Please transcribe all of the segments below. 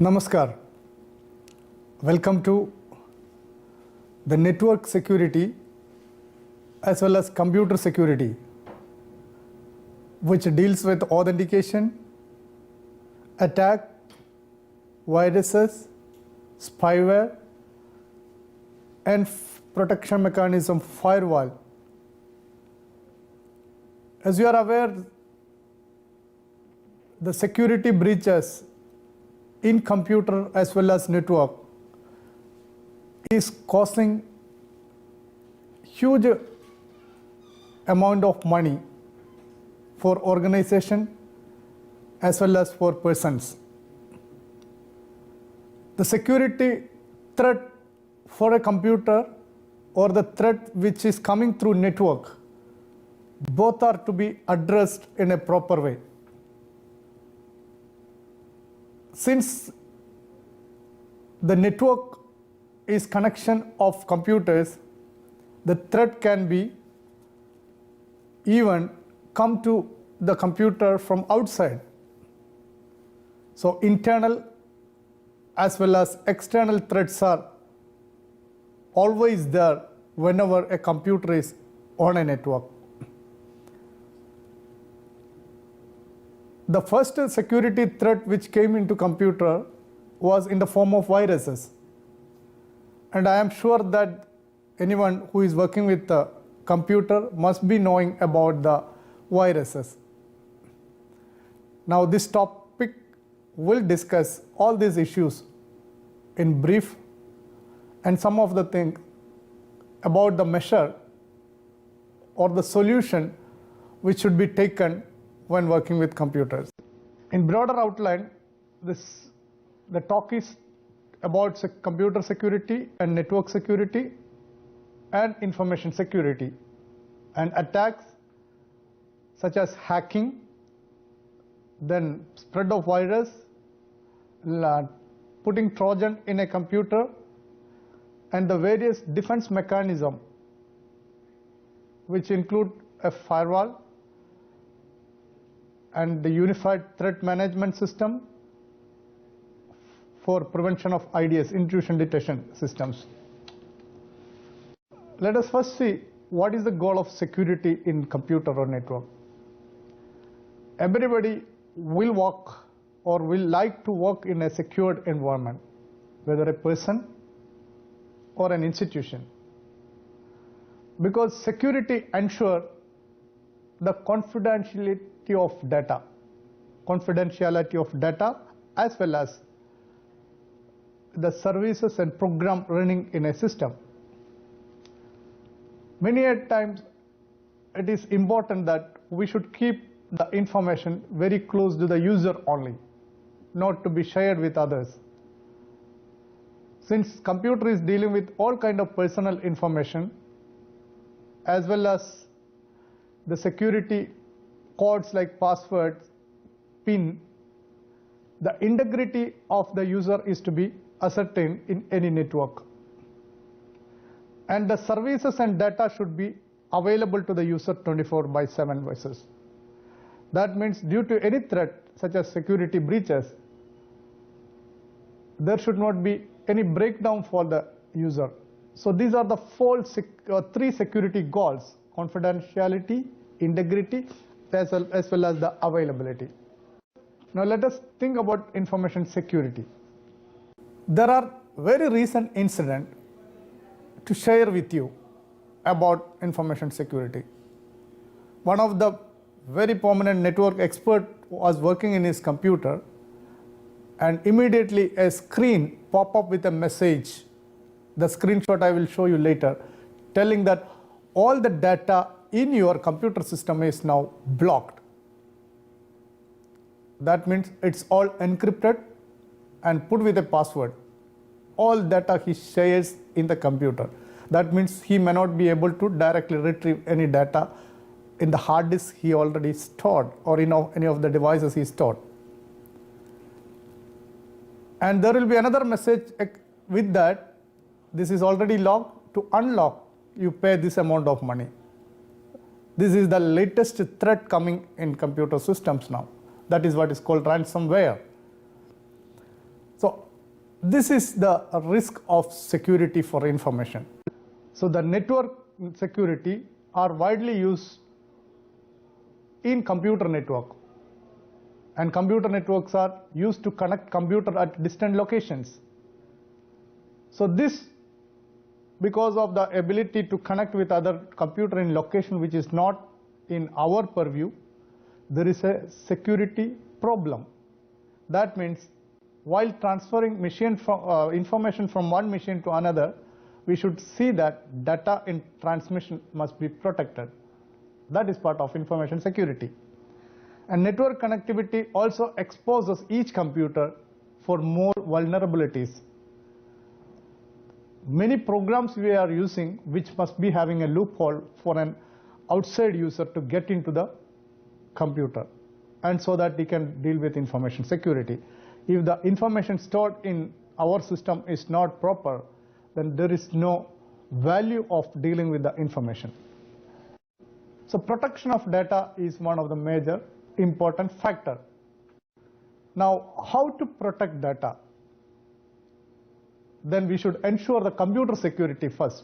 Namaskar. Welcome to the network security as well as computer security, which deals with authentication, attack, viruses, spyware, and protection mechanism firewall. As you are aware, the security breaches in computer as well as network is causing huge amount of money for organization as well as for persons. The security threat for a computer or the threat which is coming through network, both are to be addressed in a proper way. Since the network is connection of computers, the threat can be even come to the computer from outside. So internal as well as external threats are always there whenever a computer is on a network. The first security threat which came into computer was in the form of viruses. And I am sure that anyone who is working with the computer must be knowing about the viruses. Now this topic will discuss all these issues in brief and some of the things about the measure or the solution which should be taken when working with computers. In broader outline, the talk is about computer security and network security and information security, and attacks such as hacking, then spread of virus, putting Trojan in a computer, and the various defense mechanism which include a firewall and the unified threat management system for prevention of IDS, intrusion detection systems. Let us first see what is the goal of security in computer or network. Everybody will work or will like to work in a secured environment, whether a person or an institution, because security ensures the confidentiality of data as well as the services and program running in a system. Many a times it is important that we should keep the information very close to the user only, not to be shared with others. Since computer is dealing with all kind of personal information as well as the security codes like passwords, PIN, the integrity of the user is to be ascertained in any network. And the services and data should be available to the user 24/7 basis. That means due to any threat such as security breaches, there should not be any breakdown for the user. So these are the three security goals: confidentiality, integrity, as well as the availability. Now let us think about information security. There are very recent incidents to share with you about information security. One of the very prominent network expert was working in his computer, and immediately a screen pop up with a message. The screenshot I will show you later, telling that all the data in your computer system is now blocked. That means it's all encrypted and put with a password. All data he shares in the computer. That means he may not be able to directly retrieve any data in the hard disk he already stored or in any of the devices he stored. And there will be another message with that: this is already locked. To unlock, you pay this amount of money. This is the latest threat coming in computer systems now. That is what is called ransomware. So this is the risk of security for information. So the network security are widely used in computer network, and computer networks are used to connect computer at distant locations. So this, because of the ability to connect with other computer in location which is not in our purview, there is a security problem. That means while transferring information from one machine to another, we should see that data in transmission must be protected. That is part of information security. And network connectivity also exposes each computer for more vulnerabilities. Many programs we are using which must be having a loophole for an outside user to get into the computer, and so that we can deal with information security. If the information stored in our system is not proper, then there is no value of dealing with the information. So protection of data is one of the major important factor. Now, how to protect data? Then we should ensure the computer security first.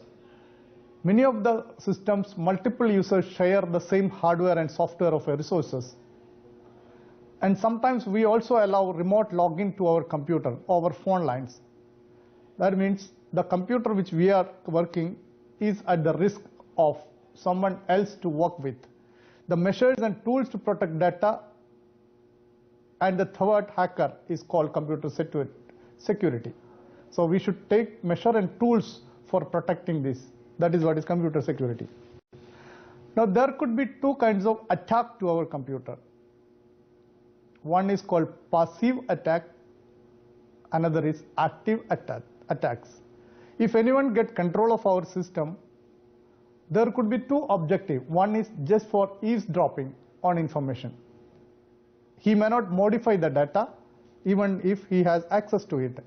Many of the systems, multiple users share the same hardware and software of resources. And sometimes we also allow remote login to our computer over phone lines. That means the computer which we are working is at the risk of someone else to work with. The measures and tools to protect data and the third hacker is called computer security. So we should take measure and tools for protecting this. That is what is computer security. Now there could be two kinds of attack to our computer. One is called passive attack, another is active attacks. If anyone gets control of our system, there could be two objectives. One is just for eavesdropping on information. He may not modify the data even if he has access to it.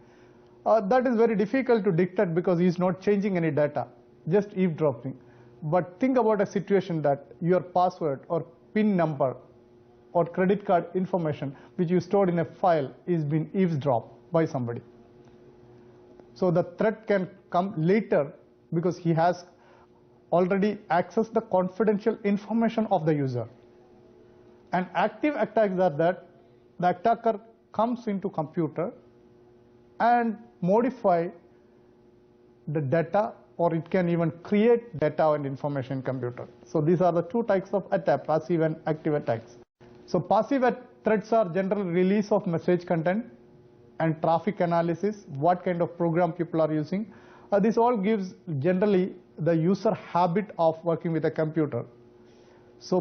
That is very difficult to detect because he is not changing any data, just eavesdropping. But think about a situation that your password or PIN number or credit card information which you stored in a file is being eavesdropped by somebody. So the threat can come later because he has already accessed the confidential information of the user. And active attacks are that the attacker comes into computer and modify the data, or it can even create data and information in computer. So these are the two types of attack, passive and active attacks. So passive threats are general release of message content and traffic analysis, what kind of program people are using. This all gives generally the user habit of working with a computer. So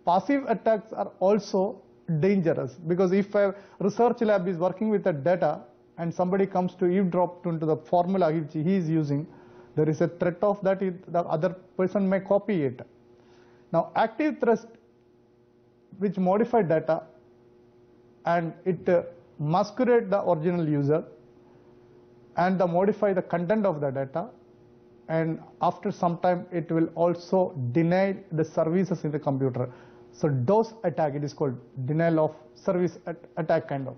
passive attacks are also dangerous because if a research lab is working with the data and somebody comes to eavesdrop into the formula which he is using, there is a threat of that the other person may copy it. Now active threats which modify data and it masquerade the original user and modify the content of the data, and after some time it will also deny the services in the computer. So DOS attack, it is called denial of service attack kind of.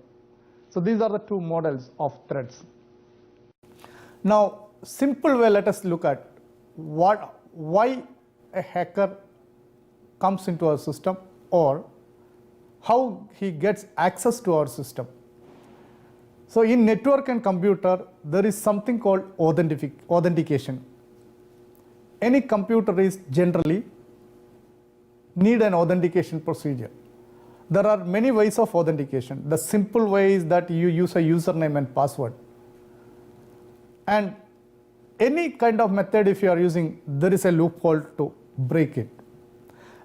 So these are the two models of threats. Now simple way, let us look at why a hacker comes into our system or how he gets access to our system. So in network and computer, there is something called authentication. Any computer is generally need an authentication procedure. There are many ways of authentication. The simple way is that you use a username and password. And any kind of method if you are using, there is a loophole to break it.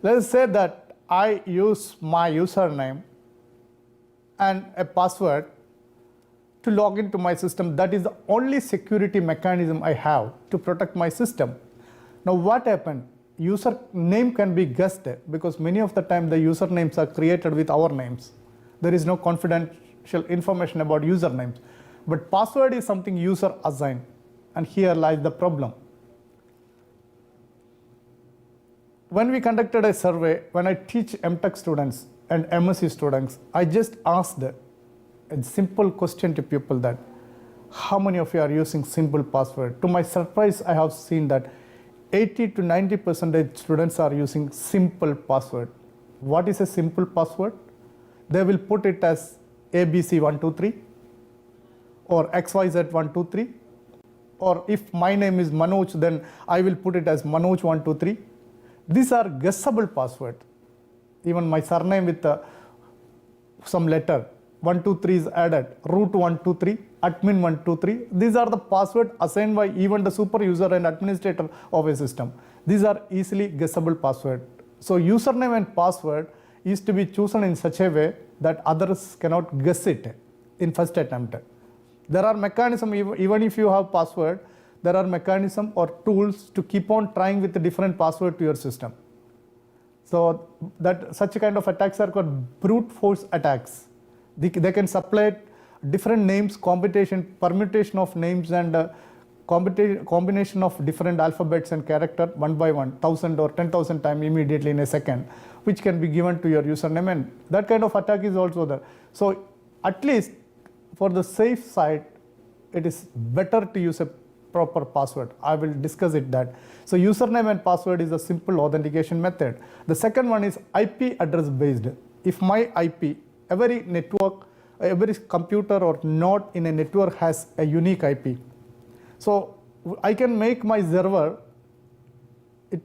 Let us say that I use my username and a password to log into my system. That is the only security mechanism I have to protect my system. Now what happened? User name can be guessed because many of the time the usernames are created with our names. There is no confidential information about usernames. But password is something user assigned, and here lies the problem. When we conducted a survey, when I teach MTech students and MSc students, I just asked a simple question to people that how many of you are using simple password? To my surprise, I have seen that 80 to 90% students are using simple password. What is a simple password? They will put it as ABC123 or XYZ123, or if my name is Manoj, then I will put it as Manoj123. These are guessable password. Even my surname with some letter 123 is added, root123, admin123. These are the password assigned by even the super user and administrator of a system. These are easily guessable password. So username and password is to be chosen in such a way that others cannot guess it in first attempt. There are mechanisms, even if you have password, there are mechanisms or tools to keep on trying with a different password to your system. So that such kind of attacks are called brute force attacks. They can supply different names, permutation of names, and combination of different alphabets and character one by one, 1,000 or 10,000 times immediately in a second, which can be given to your username, and that kind of attack is also there. So at least for the safe side, it is better to use a proper password. I will discuss it that. So username and password is a simple authentication method. The second one is IP address based. If my IP, every network, every computer or node in a network has a unique IP. So I can make my server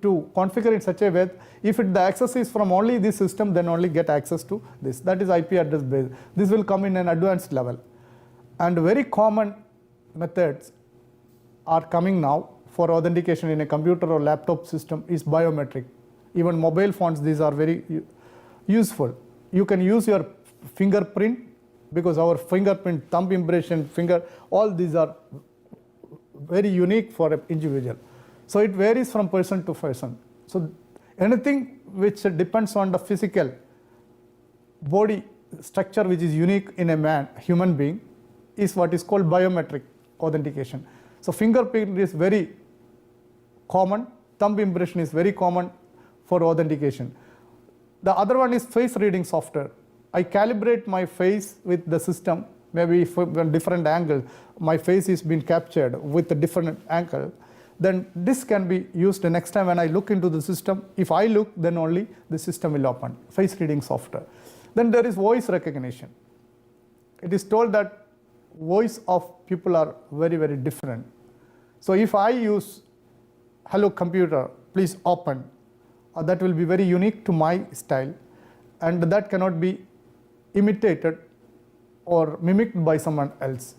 to configure in such a way, if the access is from only this system, then only get access to this. That is IP address based. This will come in an advanced level. And very common methods are coming now for authentication in a computer or laptop system is biometric. Even mobile phones, these are very useful. You can use your fingerprint, because our fingerprint, thumb impression, finger, all these are very unique for an individual. So it varies from person to person. So anything which depends on the physical body structure which is unique in a human being is what is called biometric authentication. So fingerprint is very common, thumb impression is very common for authentication. The other one is face reading software. I calibrate my face with the system, maybe from different angle, my face is being captured with a different angle, then this can be used the next time when I look into the system. If I look, then only the system will open, face reading software. Then there is voice recognition. It is told that voice of people are very, very different. So if I use, hello computer, please open, that will be very unique to my style, and that cannot be imitated or mimicked by someone else.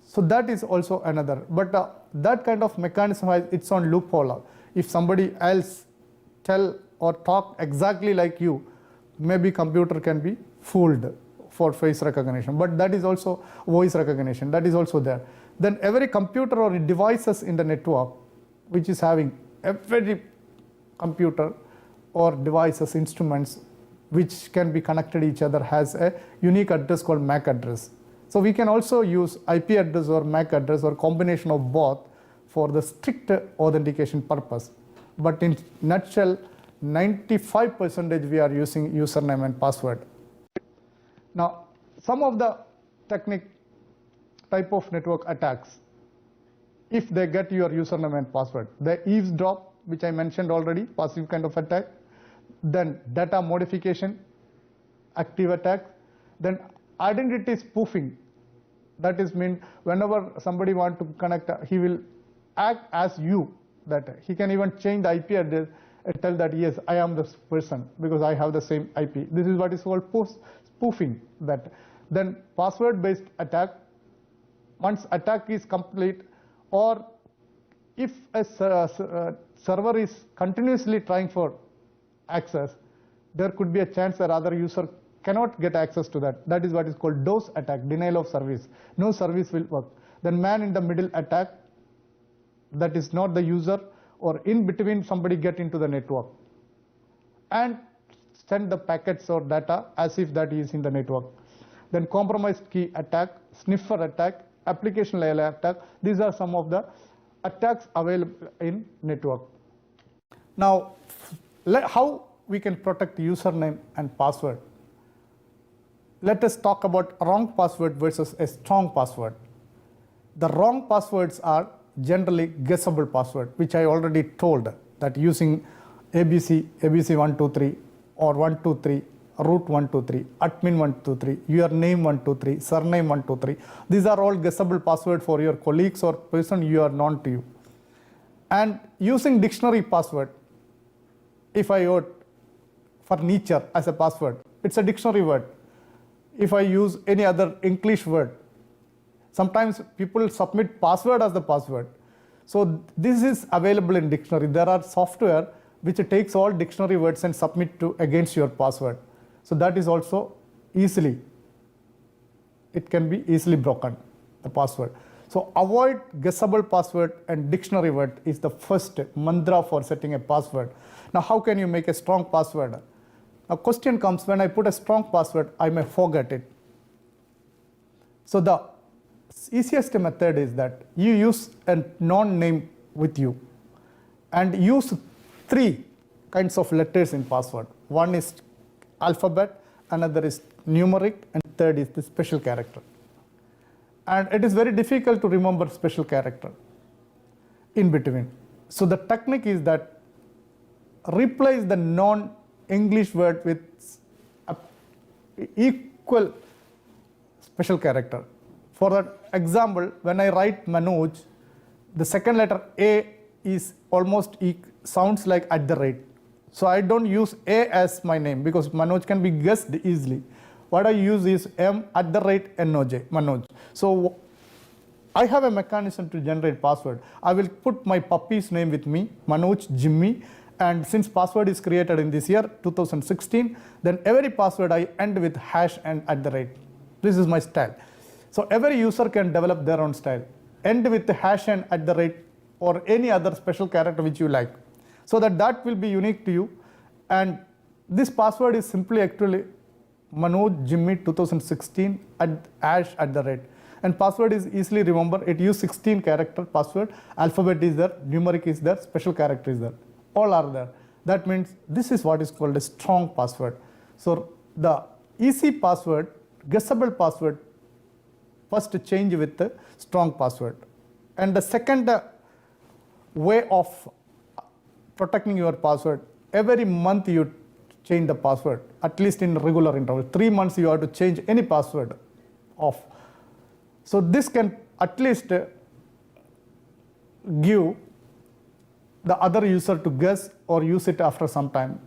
So that is also another. But that kind of mechanism has its own loophole. If somebody else tell or talk exactly like you, maybe computer can be fooled for face recognition. But that is also voice recognition. That is also there. Then every computer or devices in the network, which is having every computer or devices, instruments, which can be connected each other, has a unique address called MAC address. So we can also use IP address or MAC address or combination of both for the strict authentication purpose. But in nutshell, 95% we are using username and password. Now, some of the type of network attacks, if they get your username and password, the eavesdrop, which I mentioned already, passive kind of attack, then data modification, active attack, then identity spoofing. That is mean whenever somebody want to connect, he will act as you, that he can even change the IP address and tell that yes, I am this person because I have the same IP. This is what is called spoofing. That then password based attack, once attack is complete, or if a server is continuously trying for access, there could be a chance that other user cannot get access to that. That is what is called DOS attack, denial of service. No service will work. Then man in the middle attack, that is not the user, or in between somebody get into the network and send the packets or data as if that is in the network. Then compromised key attack, sniffer attack, application layer attack. These are some of the attacks available in network. Now, how we can protect username and password? let us talk about wrong password versus a strong password. The wrong passwords are generally guessable password, which I already told, that using ABC, ABC123 or 123, root 123, admin 123, your name 123, surname 123. These are all guessable password for your colleagues or person you are known to you. And using dictionary password, if I wrote furniture as a password, it's a dictionary word. If I use any other English word, sometimes people submit password as the password. So this is available in dictionary. There are software which takes all dictionary words and submit to against your password. So that is also easily, it can be easily broken, the password. So avoid guessable password and dictionary word is the first mantra for setting a password. Now how can you make a strong password? A question comes, when I put a strong password, I may forget it. So the easiest method is that you use a known name with you and use 3 kinds of letters in password. One is alphabet, another is numeric, and third is the special character. And it is very difficult to remember special character in between. So the technique is that replace the non-English word with equal special character. For that example, when I write Manoj, the second letter A is almost sounds like @ So I don't use A as my name because Manoj can be guessed easily. What I use is M @NOJ, Manoj. So I have a mechanism to generate password. I will put my puppy's name with me, Manoj Jimmy, and since password is created in this year, 2016, then every password I end with hash and @. This is my style. So every user can develop their own style. End with the hash and @ or any other special character which you like. So that will be unique to you. And this password is simply actually Manoj Jimmy 2016 @hash @. And password is easily remember. It uses 16 character password. Alphabet is there, numeric is there, special character is there. All are there. That means this is what is called a strong password. So the easy password, guessable password, first change with the strong password. And the second way of protecting your password, every month you change the password, at least in regular interval. 3 months you have to change any password off. So this can at least give the other user to guess or use it after some time,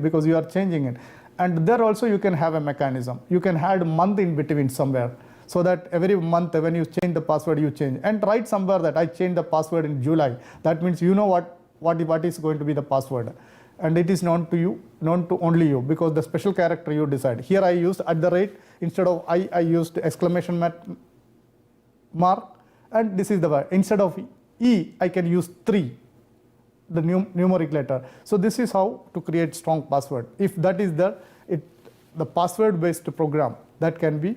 because you are changing it. And there also you can have a mechanism. You can add a month in between somewhere, so that every month when you change the password, you change. And write somewhere that I changed the password in July. That means you know what is going to be the password. And it is known to you, known to only you, because the special character you decide. Here I used @ instead of I used exclamation mark, and this is the word. Instead of E, I can use 3, the numeric letter. So this is how to create strong password. If that is there, the password based program that can be,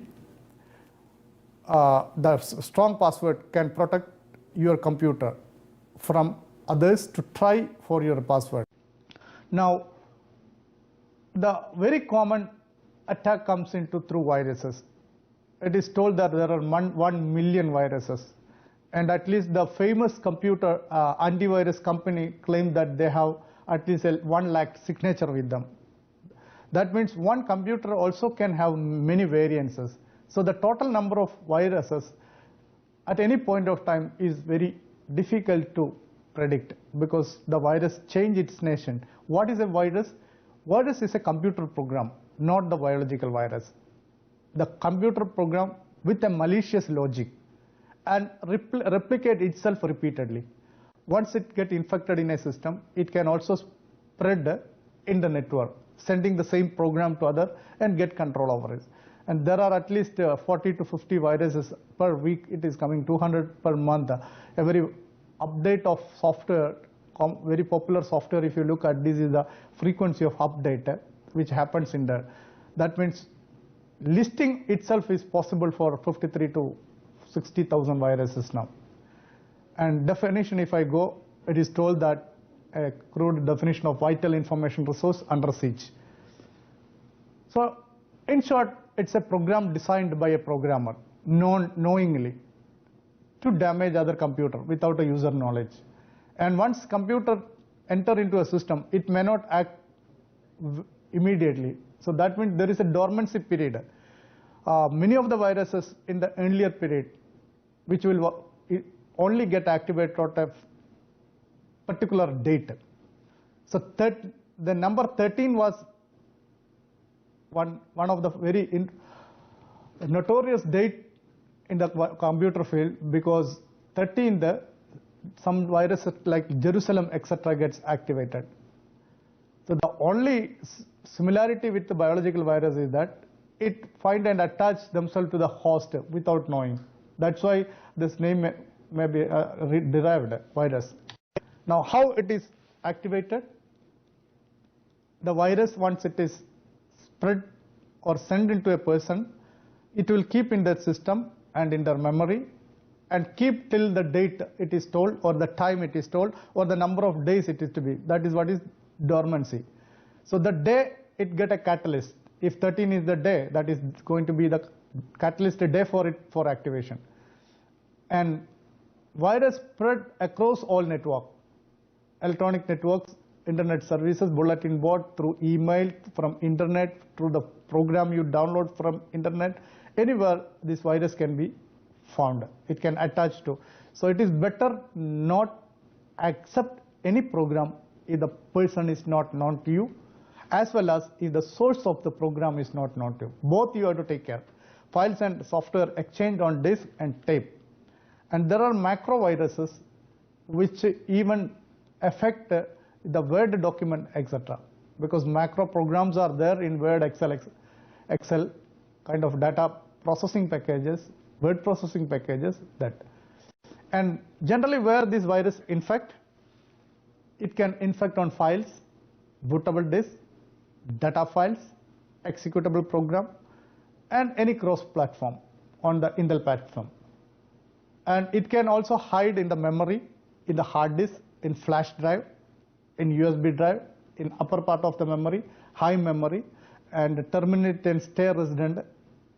the strong password can protect your computer from others to try for your password. Now, the very common attack comes into through viruses. It is told that there are 1 million viruses, and at least the famous computer antivirus company claimed that they have at least 1 lakh signature with them. That means one computer also can have many variances. So the total number of viruses at any point of time is very difficult to predict, because the virus change its nation. What is a virus? Virus is a computer program, not the biological virus. The computer program with a malicious logic and replicate itself repeatedly. Once it gets infected in a system, it can also spread in the network, sending the same program to other and get control over it. And there are at least 40 to 50 viruses per week. It is coming 200 per month. Every update of software, very popular software, if you look at this, is the frequency of update which happens in there. That means listing itself is possible for 53 to 60,000 viruses now. And definition, if I go, it is told that a crude definition of vital information resource under siege. So In short, it's a program designed by a programmer knowingly to damage other computer without a user knowledge. And once computer enter into a system, it may not act immediately. So that means there is a dormancy period. Many of the viruses in the earlier period, which will only get activated at a particular date. So the number 13 was one of the very notorious date in the computer field, because 13 some viruses like Jerusalem etc. gets activated. So the only similarity with the biological virus is that it find and attach themselves to the host without knowing. That's why this name may be derived virus. Now how it is activated? The virus, once it is spread or sent into a person, it will keep in their system and in their memory and keep till the date it is told, or the time it is told, or the number of days it is to be. That is what is dormancy. So the day it get a catalyst, if 13 is the day, that is going to be the catalyst day for it for activation. And virus spread across all network, electronic networks, internet services, bulletin board, through email, from internet, through the program you download from internet, anywhere this virus can be found. It can attach to. So it is better not accept any program if the person is not known to you, as well as if the source of the program is not known to you. Both you have to take care. Files and software exchanged on disk and tape. And there are macro viruses which even affect the Word document, etc. Because macro programs are there in Word, Excel kind of data processing packages, word processing packages, that. And generally where this virus infect, it can infect on files, bootable disk, data files, executable program, and any cross-platform on the Intel platform. And it can also hide in the memory, in the hard disk, in flash drive, in USB drive, in upper part of the memory, high memory, and terminate and stay resident.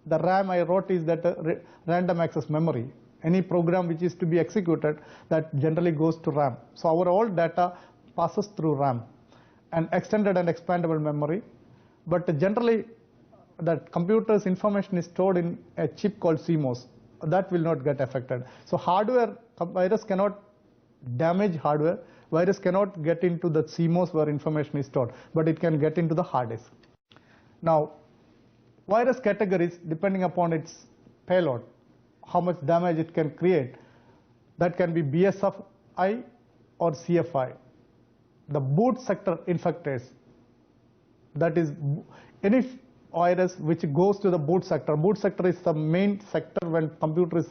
The RAM I wrote is that random access memory. Any program which is to be executed, that generally goes to RAM. So our all data passes through RAM, and extended and expandable memory. But generally, that computer's information is stored in a chip called CMOS. That will not get affected. So hardware, virus cannot damage hardware. Virus cannot get into the CMOS where information is stored, but it can get into the hard disk. Now, virus categories, depending upon its payload, how much damage it can create, that can be BSFI or CFI. The boot sector infectors, that is any virus which goes to the boot sector. Boot sector is the main sector when computer is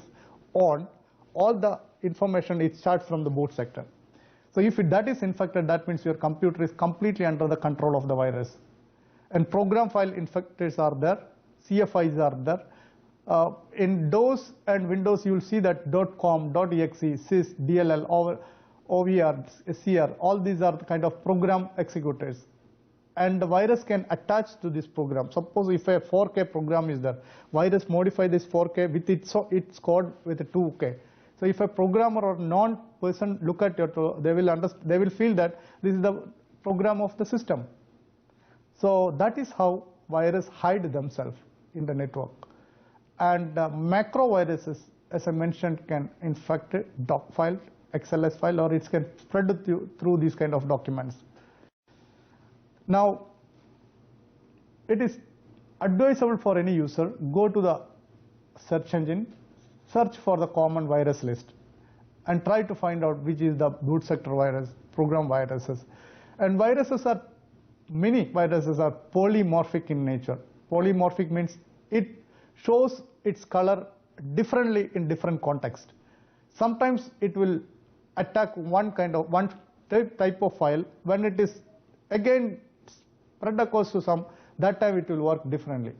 on. All the information it starts from the boot sector. So if that is infected, that means your computer is completely under the control of the virus. And program file infectors are there, CFIs are there. In DOS and Windows, you will see that .com, .exe, sys, DLL, OVR, SCR, all these are the kind of program executors. And the virus can attach to this program. Suppose if a 4K program is there, virus modify this 4K with its code with a 2K. So if a programmer or non-person look at your, they will feel that this is the program of the system. So that is how viruses hide themselves in the network. And macro viruses, as I mentioned, can infect doc file, XLS file, or it can spread through these kind of documents. Now, it is advisable for any user, go to the search engine, search for the common virus list, and try to find out which is the boot sector virus, program viruses. And many viruses are polymorphic in nature. Polymorphic means it shows its color differently in different contexts. Sometimes it will attack one type of file. When it is again spread across to some, that time it will work differently.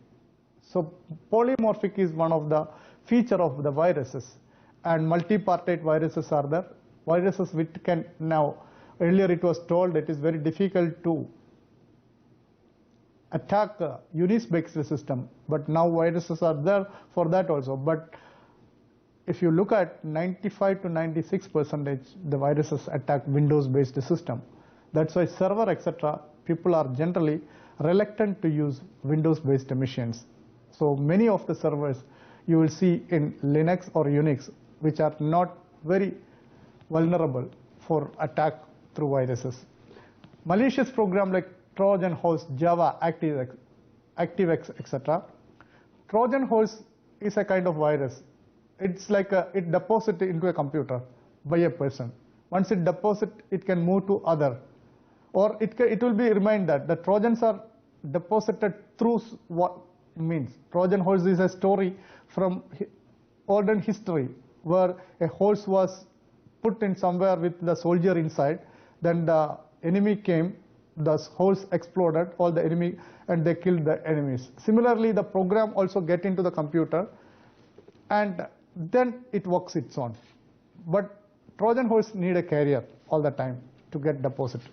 So polymorphic is one of the feature of the viruses. And multipartite viruses are there. Viruses which can now, earlier it was told it is very difficult to attack Unix-based system, but now viruses are there for that also. But if you look at 95 to 96%, the viruses attack Windows-based system. That's why server, etc., people are generally reluctant to use Windows-based machines. So many of the servers you will see in Linux or Unix, which are not very vulnerable for attack through viruses. Malicious program like Trojan horse, Java, ActiveX, etc. Trojan horse is a kind of virus. It's like it deposits into a computer by a person. Once it deposits, it can move to other. Or it will be remind that the Trojans are deposited through what means. Trojan horse is a story from olden history where a horse was put in somewhere with the soldier inside. Then the enemy came, the horse exploded, all the enemy, and they killed the enemies. Similarly, the program also get into the computer, and then it works its own. But Trojan horse need a carrier all the time to get deposited.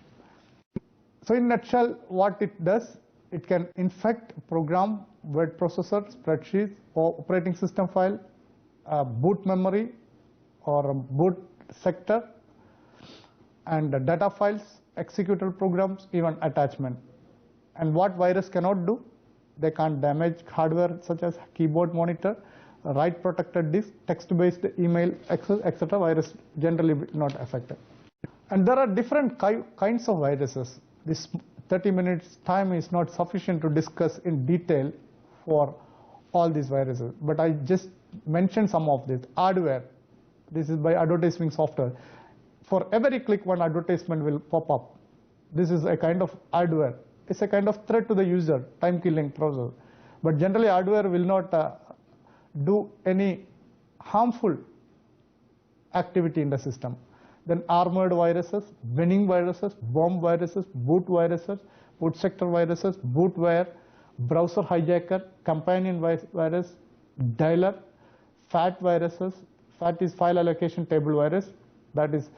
So in a nutshell, what it does, it can infect program, word processor, spreadsheets, or operating system file, boot memory, or boot sector, and data files, executable programs, even attachment. And what virus cannot do? They can't damage hardware such as keyboard monitor, write protected disk, text-based email access, etc. Virus generally not affected. And there are different kinds of viruses. This 30 minutes time is not sufficient to discuss in detail for all these viruses, but I just mentioned some of this. Adware, this is by advertising software. For every click, one advertisement will pop up. This is a kind of adware. It's a kind of threat to the user, time-killing process. But generally, adware will not do any harmful activity in the system. Then armored viruses, winning viruses, bomb viruses, boot viruses, boot sector viruses, bootware, browser hijacker, companion virus, dialer, FAT viruses. FAT is file allocation table virus. That is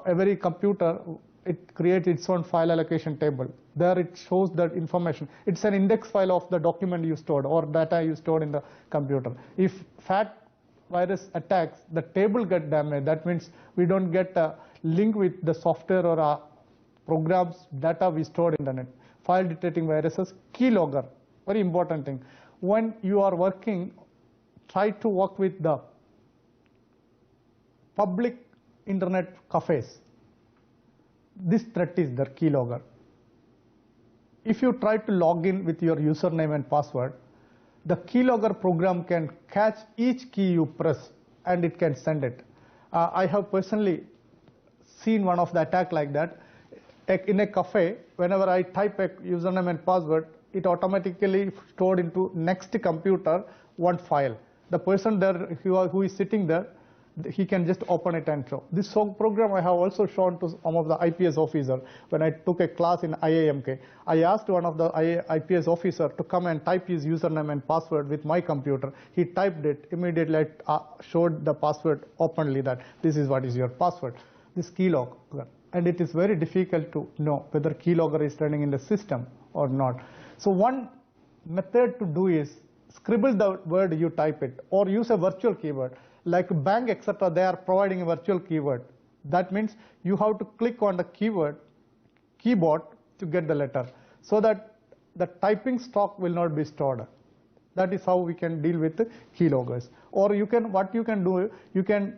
every computer, it creates its own file allocation table. There it shows that information. It's an index file of the document you stored or data you stored in the computer. If FAT virus attacks, the table get damaged. That means we don't get a link with the software or programs data we stored in the net. File detecting viruses, keylogger, very important thing. When you are working, try to work with the public internet cafes. This threat is the keylogger. If you try to log in with your username and password, the keylogger program can catch each key you press and it can send it. I have personally seen one of the attack like that. In a cafe, whenever I type a username and password, it automatically stored into next computer one file. The person there who is sitting there, he can just open it and show. This program I have also shown to some of the IPS officer. When I took a class in IIMK, I asked one of the IPS officer to come and type his username and password with my computer. He typed it, immediately showed the password openly that this is what is your password. This keylogger. And it is very difficult to know whether keylogger is running in the system or not. So one method to do is scribble the word you type it or use a virtual keyword. Like bank, etc., they are providing a virtual keyword. That means you have to click on the keyboard to get the letter, so that the typing stock will not be stored. That is how we can deal with the keyloggers. Or what you can do, you can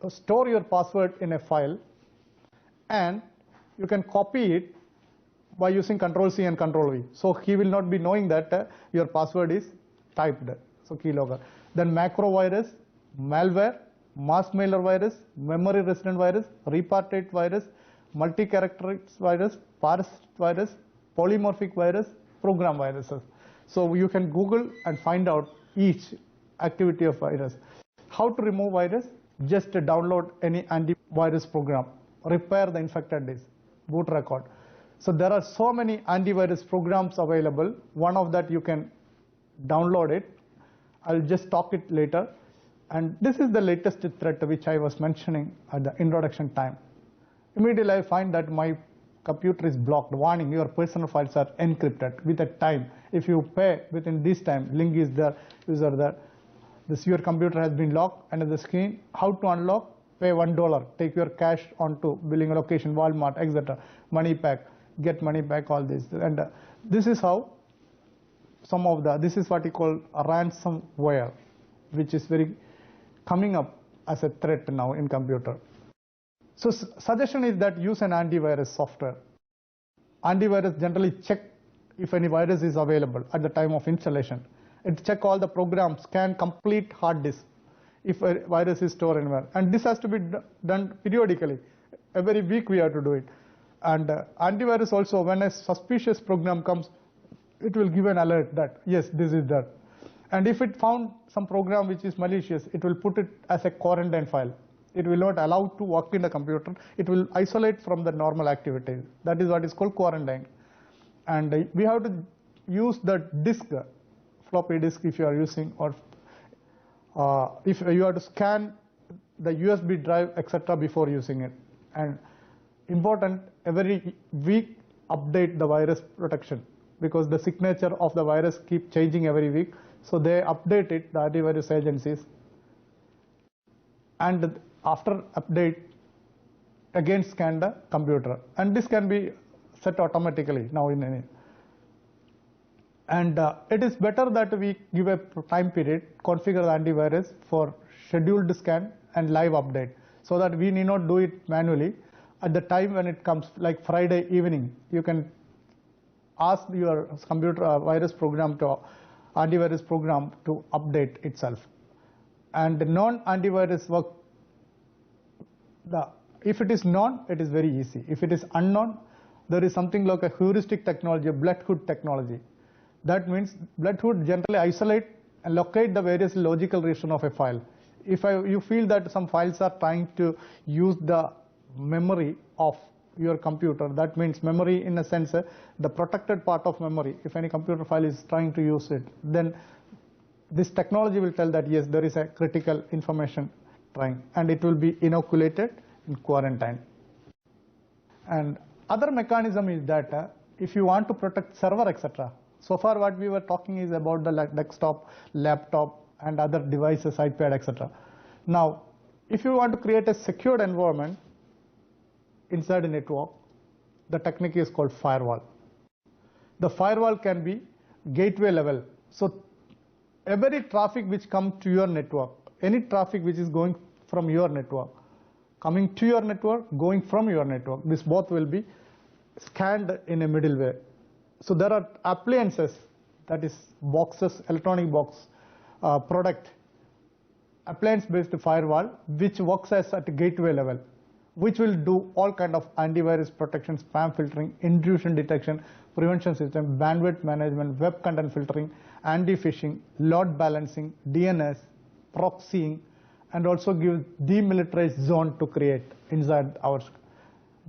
store your password in a file, and you can copy it by using Ctrl+C and Ctrl+V. So he will not be knowing that your password is typed. So keylogger. Then macro virus, malware, mass mailer virus, memory resident virus, repartite virus, multi-character virus, parasite virus, polymorphic virus, program viruses. So you can Google and find out each activity of virus. How to remove virus? Just download any antivirus program, repair the infected disk, boot record. So there are so many antivirus programs available. One of that you can download it. I'll just talk it later. And this is the latest threat which I was mentioning at the introduction time. Immediately I find that my computer is blocked, warning, your personal files are encrypted with a time. If you pay within this time, link is there, user there, this your computer has been locked, and the screen, how to unlock, pay $1, take your cash onto billing location, Walmart, etc., money back, get money back, all this. And this is how some of this is what you call a ransomware, which is very coming up as a threat now in computer. So suggestion is that use an antivirus software. Antivirus generally check if any virus is available at the time of installation. It check all the programs, scan complete hard disk if a virus is stored anywhere. And this has to be done periodically. Every week we have to do it. And antivirus also, when a suspicious program comes, it will give an alert that yes, this is that. And if it found some program which is malicious, it will put it as a quarantine file. It will not allow to work in the computer. It will isolate from the normal activities. That is what is called quarantine. And we have to use the disk, floppy disk if you are using, or if you have to scan the USB drive, etc., before using it. And important, every week update the virus protection, because the signature of the virus keep changing every week. So they update it, the antivirus agencies. And after update, again scan the computer. And this can be set automatically now in any. And it is better that we give a time period, configure the antivirus for scheduled scan and live update, so that we need not do it manually. At the time when it comes, like Friday evening, you can ask your computer antivirus program to update itself. And non-antivirus work, if it is known, it is very easy. If it is unknown, there is something like a heuristic technology, a Blood Hood technology. That means Blood Hood generally isolate and locate the various logical region of a file. If you feel that some files are trying to use the memory of your computer, that means memory in a sense, the protected part of memory, if any computer file is trying to use it, then this technology will tell that yes, there is a critical information trying, and it will be inoculated in quarantine. And other mechanism is that if you want to protect server, etc. So far what we were talking is about the desktop, laptop, and other devices, iPad, etc. Now, if you want to create a secured environment inside a network, the technique is called firewall. The firewall can be gateway level. So every traffic which comes to your network, any traffic which is going from your network, coming to your network, going from your network, this both will be scanned in a middleware. So there are appliances, that is boxes, electronic box product, appliance-based firewall, which works as at gateway level, which will do all kind of antivirus protection, spam filtering, intrusion detection, prevention system, bandwidth management, web content filtering, anti-phishing, load balancing, DNS, proxying, and also give demilitarized zone to create inside our.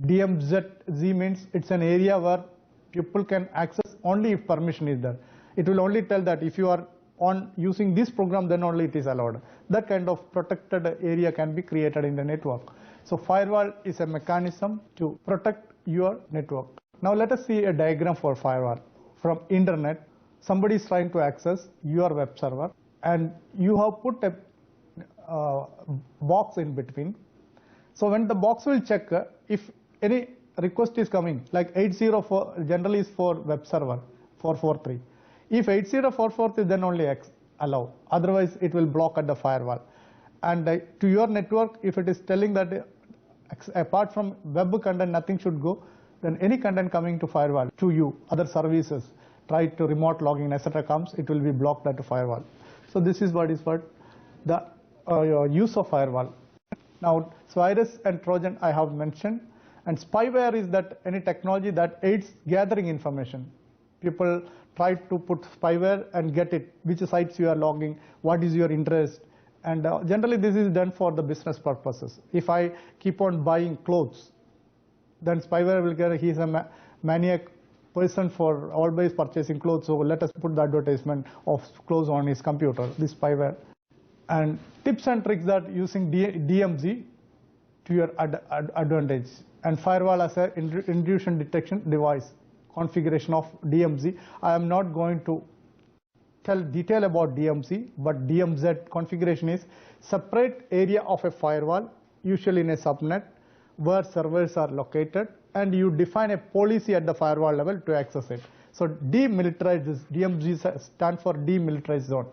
DMZ means it's an area where people can access only if permission is there. It will only tell that if you are on using this program, then only it is allowed. That kind of protected area can be created in the network. So firewall is a mechanism to protect your network. Now let us see a diagram for firewall. From internet, somebody is trying to access your web server, and you have put a box in between. So when the box will check if any request is coming, like 804 generally is for web server 443. If 80443, then only allow. Otherwise, it will block at the firewall. And to your network, if it is telling that apart from web content, nothing should go, then any content coming to firewall to you, other services, try to remote login, etc. comes, it will be blocked at the firewall. So this is what the use of firewall. Now, virus and Trojan I have mentioned, and spyware is that any technology that aids gathering information. People try to put spyware and get it, which sites you are logging, what is your interest, and generally this is done for the business purposes. If I keep on buying clothes, then spyware will get, he's a maniac person for always purchasing clothes, so let us put the advertisement of clothes on his computer, this spyware. And tips and tricks that using DMZ, to your advantage. And firewall as a intrusion detection device, configuration of DMZ. I am not going to tell detail about DMZ, but DMZ configuration is separate area of a firewall, usually in a subnet, where servers are located, and you define a policy at the firewall level to access it. So demilitarized, this DMZ stands for demilitarized zone.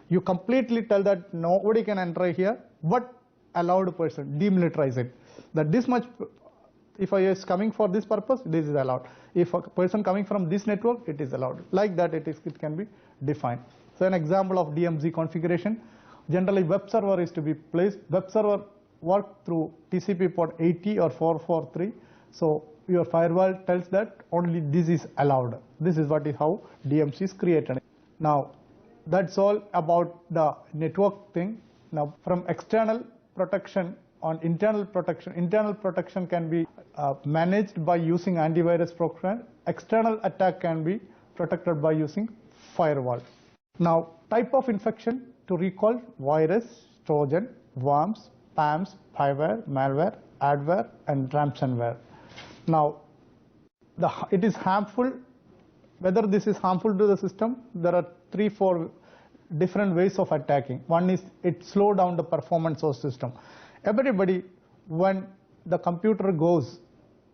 You completely tell that nobody can enter here, but allowed person, demilitarize it. That this much, if I is coming for this purpose, this is allowed. If a person coming from this network, it is allowed. Like that, it can be defined. So an example of DMZ configuration, generally web server is to be placed. Web server work through TCP port 80 or 443. So your firewall tells that only this is allowed. This is how DMZ is created. Now, that's all about the network thing. Now, from external protection on internal protection can be managed by using antivirus program. External attack can be protected by using firewall. Now, type of infection to recall: virus, Trojan, worms, spams, spyware, malware, adware, and ransomware. Now, it is harmful. Whether this is harmful to the system, there are 3-4 different ways of attacking. One is it slow down the performance of system. Everybody, when the computer goes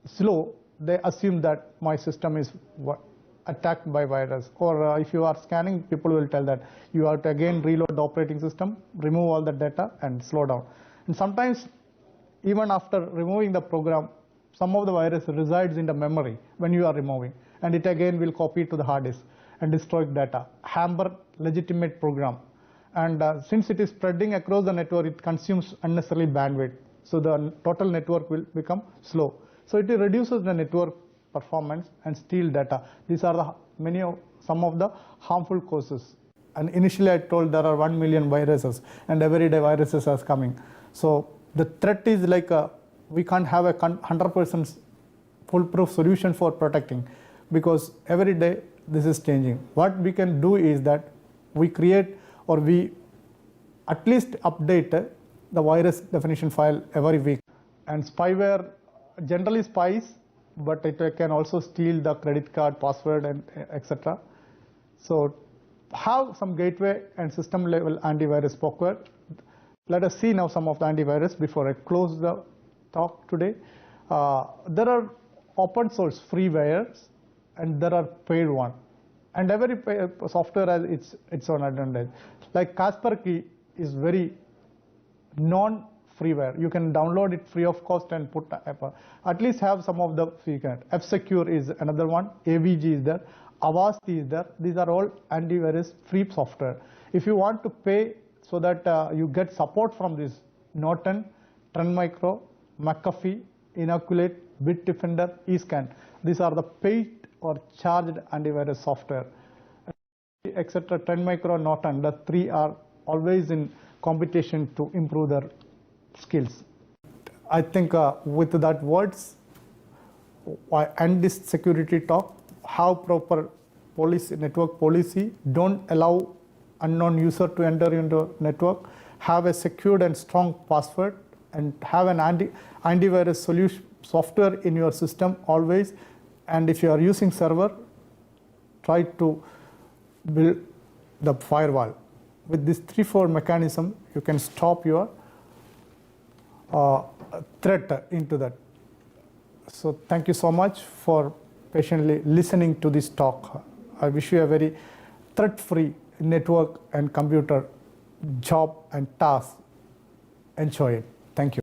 slow, they assume that my system is attacked by virus. Or if you are scanning, people will tell that you have to again reload the operating system, remove all the data, and slow down. And sometimes, even after removing the program, some of the virus resides in the memory when you are removing, and it again will copy to the hard disk and destroy data. Hamper legitimate program. And since it is spreading across the network, it consumes unnecessarily bandwidth. So the total network will become slow. So it reduces the network performance and steal data. These are some of the harmful causes. And initially I told there are 1 million viruses, and every day viruses are coming. So the threat is like we can't have a 100% foolproof solution for protecting, because every day this is changing. What we can do is that we create, or we at least update the virus definition file every week. And spyware generally spies, but it can also steal the credit card password and etc. So have some gateway and system level antivirus software. Let us see now some of the antivirus before I close the talk today. There are open source freewares and there are paid one. And every software has its own advantage. Like Kaspersky is very non-freeware. You can download it free of cost and put at least have some of the free kind. F-Secure is another one. AVG is there. Avast is there. These are all antivirus free software. If you want to pay so that you get support from this, Norton, Trend Micro, McAfee, Inoculate, Bitdefender, eScan. These are the paid or charged antivirus software, etc. Trend Micro, Norton, the three are always in competition to improve their skills. I think with that words, I end this security talk. Have proper policy, network policy. Don't allow unknown user to enter into network. Have a secured and strong password, and have an antivirus solution software in your system always. And if you are using server, try to build the firewall. With this 3-4 mechanism, you can stop your threat into that. So thank you so much for patiently listening to this talk. I wish you a very threat-free network and computer job and task. Enjoy it. Thank you.